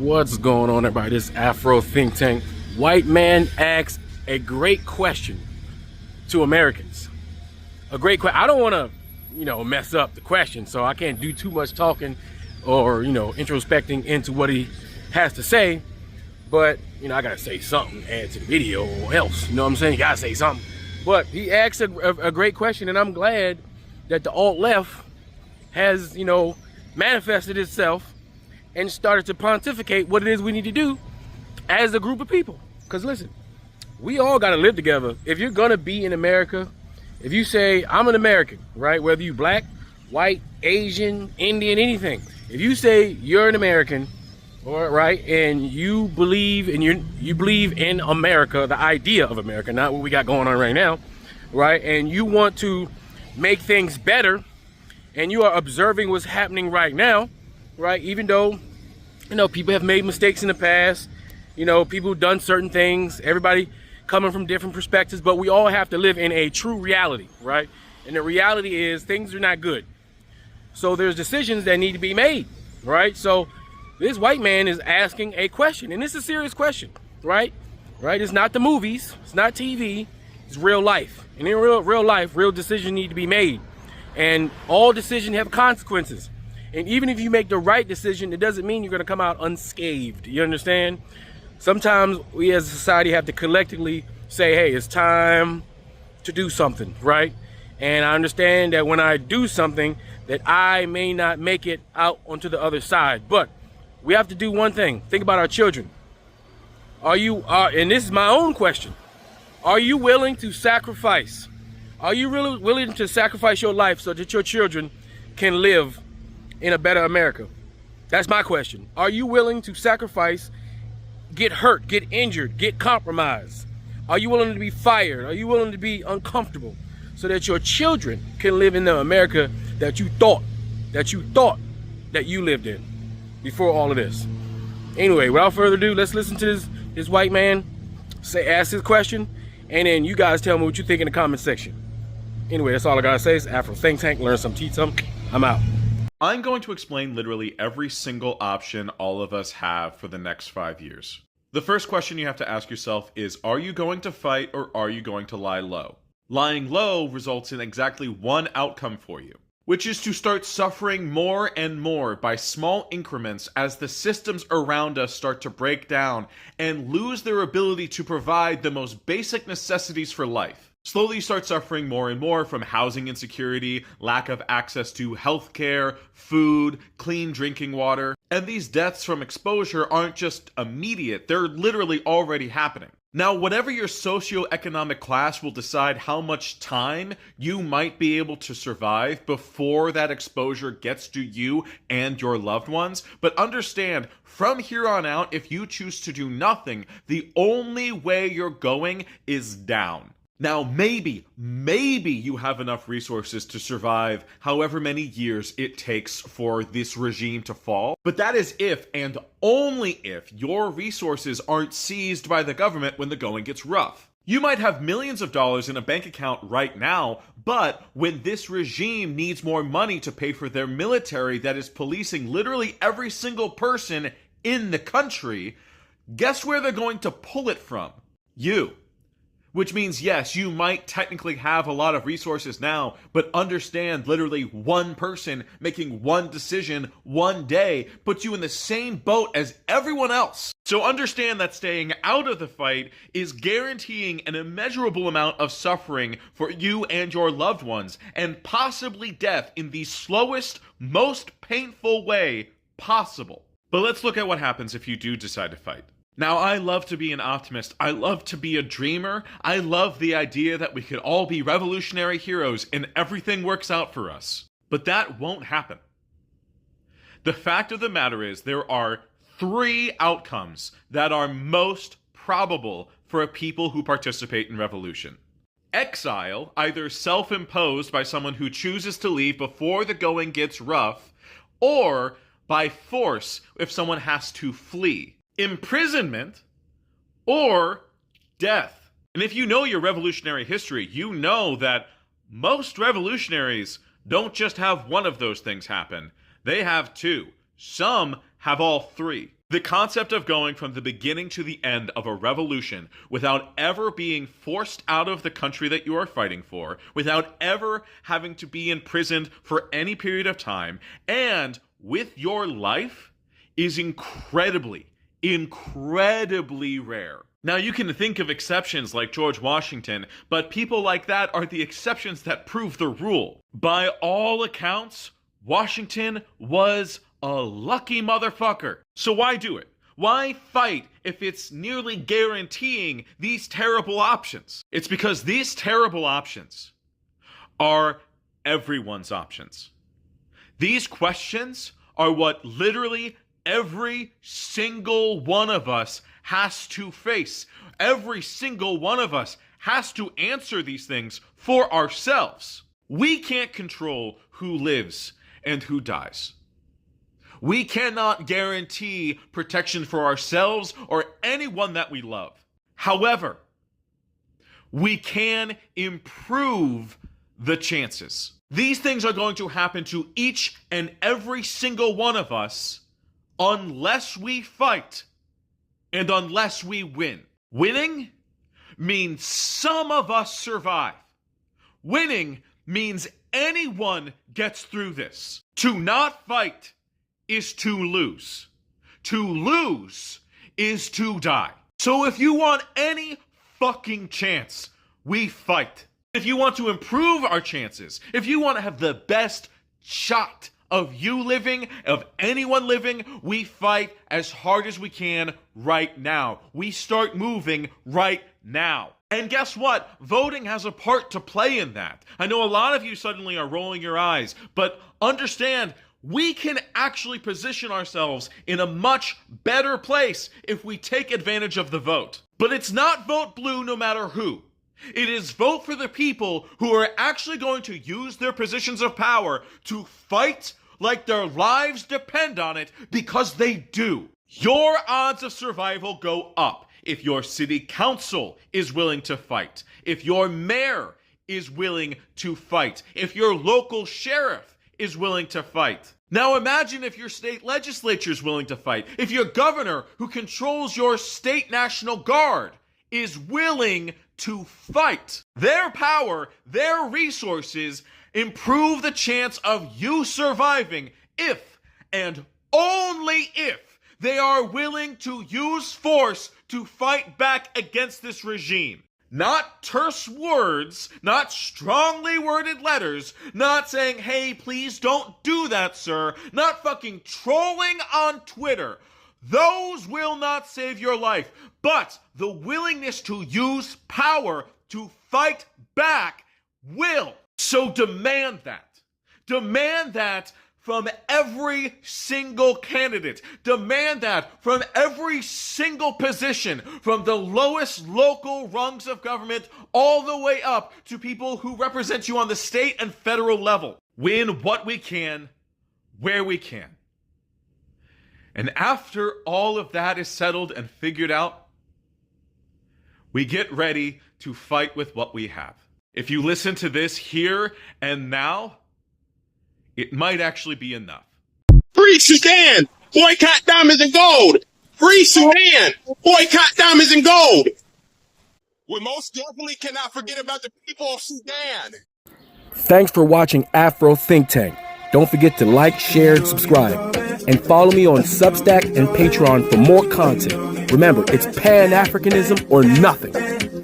What's going on, everybody? This is Afro Think Tank. White man asks a great question to Americans. A great question. I don't want to, mess up the question, so I can't do too much talking or, introspecting into what he has to say. But, I gotta say something, add to the video or else. You know what I'm saying? You gotta say something. But he asked a great question, and I'm glad that the alt-left has, manifested itself and started to pontificate what it is we need to do as a group of people. Because listen, we all got to live together. If you're going to be in America, if you say, I'm an American, right? Whether you black, white, Asian, Indian, anything. If you say you're an American, all right, and you believe in America, the idea of America, not what we got going on right now, right? And you want to make things better, and you are observing what's happening right now, right? Even though, people have made mistakes in the past, people have done certain things, everybody coming from different perspectives, but we all have to live in a true reality, right? And the reality is things are not good. So there's decisions that need to be made, right? So this white man is asking a question, and it's a serious question, right? Right? It's not the movies, it's not TV, it's real life. And in real life, real decisions need to be made. And all decisions have consequences. And even if you make the right decision, it doesn't mean you're going to come out unscathed. You understand? Sometimes we as a society have to collectively say, hey, it's time to do something, right? And I understand that when I do something, that I may not make it out onto the other side. But we have to do one thing. Think about our children. And this is my own question. Are you willing to sacrifice? Are you really willing to sacrifice your life so that your children can live in a better America? That's my question. Are you willing to sacrifice, get hurt, get injured, get compromised? Are you willing to be fired? Are you willing to be uncomfortable so that your children can live in the America that you thought that you lived in before all of this? Anyway, without further ado, let's listen to this white man ask his question, and then you guys tell me what you think in the comment section. Anyway, that's all I gotta say. It's Afro Think Tank. Learn some, teach some. I'm out. I'm going to explain literally every single option all of us have for the next 5 years. The first question you have to ask yourself is, are you going to fight or are you going to lie low? Lying low results in exactly one outcome for you, which is to start suffering more and more by small increments as the systems around us start to break down and lose their ability to provide the most basic necessities for life. Slowly start suffering more and more from housing insecurity, lack of access to healthcare, food, clean drinking water. And these deaths from exposure aren't just immediate, they're literally already happening. Now, whatever your socioeconomic class will decide how much time you might be able to survive before that exposure gets to you and your loved ones. But understand, from here on out, if you choose to do nothing, the only way you're going is down. Now, maybe you have enough resources to survive however many years it takes for this regime to fall. But that is if, and only if, your resources aren't seized by the government when the going gets rough. You might have millions of dollars in a bank account right now, but when this regime needs more money to pay for their military that is policing literally every single person in the country, guess where they're going to pull it from? You. Which means, yes, you might technically have a lot of resources now, but understand literally one person making one decision one day puts you in the same boat as everyone else. So understand that staying out of the fight is guaranteeing an immeasurable amount of suffering for you and your loved ones, and possibly death in the slowest, most painful way possible. But let's look at what happens if you do decide to fight. Now, I love to be an optimist. I love to be a dreamer. I love the idea that we could all be revolutionary heroes and everything works out for us. But that won't happen. The fact of the matter is there are 3 outcomes that are most probable for people who participate in revolution. Exile, either self-imposed by someone who chooses to leave before the going gets rough, or by force if someone has to flee. Imprisonment, or death. And if you know your revolutionary history, you know that most revolutionaries don't just have one of those things happen. They have 2. Some have all 3. The concept of going from the beginning to the end of a revolution without ever being forced out of the country that you are fighting for, without ever having to be imprisoned for any period of time, and with your life is incredibly rare. Now, you can think of exceptions like George Washington, but people like that are the exceptions that prove the rule. By all accounts, Washington was a lucky motherfucker. So why do it? Why fight if it's nearly guaranteeing these terrible options? It's because these terrible options are everyone's options. These questions are what literally every single one of us has to face. Every single one of us has to answer these things for ourselves. We can't control who lives and who dies. We cannot guarantee protection for ourselves or anyone that we love. However, we can improve the chances. These things are going to happen to each and every single one of us unless we fight and unless we win. Winning means some of us survive. Winning means anyone gets through this. To not fight is to lose. To lose is to die. So if you want any fucking chance, we fight. If you want to improve our chances, if you want to have the best shot of you living, of anyone living, we fight as hard as we can right now. We start moving right now. And guess what? Voting has a part to play in that. I know a lot of you suddenly are rolling your eyes, but understand, we can actually position ourselves in a much better place if we take advantage of the vote. But it's not vote blue no matter who. It is vote for the people who are actually going to use their positions of power to fight like their lives depend on it, because they do. Your odds of survival go up if your city council is willing to fight, if your mayor is willing to fight, if your local sheriff is willing to fight. Now imagine if your state legislature is willing to fight, if your governor, who controls your state National Guard, is willing to fight. Their power, their resources improve the chance of you surviving if, and only if, they are willing to use force to fight back against this regime. Not terse words, not strongly worded letters, not saying, hey, please don't do that, sir, not fucking trolling on Twitter. Those will not save your life, but the willingness to use power to fight back will. So demand that. Demand that from every single candidate. Demand that from every single position, from the lowest local rungs of government all the way up to people who represent you on the state and federal level. Win what we can, where we can. And after all of that is settled and figured out, we get ready to fight with what we have. If you listen to this here and now, it might actually be enough. Free Sudan! Boycott diamonds and gold! Free Sudan! Boycott diamonds and gold! We most definitely cannot forget about the people of Sudan! Thanks for watching Afro Think Tank. Don't forget to like, share, and subscribe. And follow me on Substack and Patreon for more content. Remember, it's Pan-Africanism or nothing.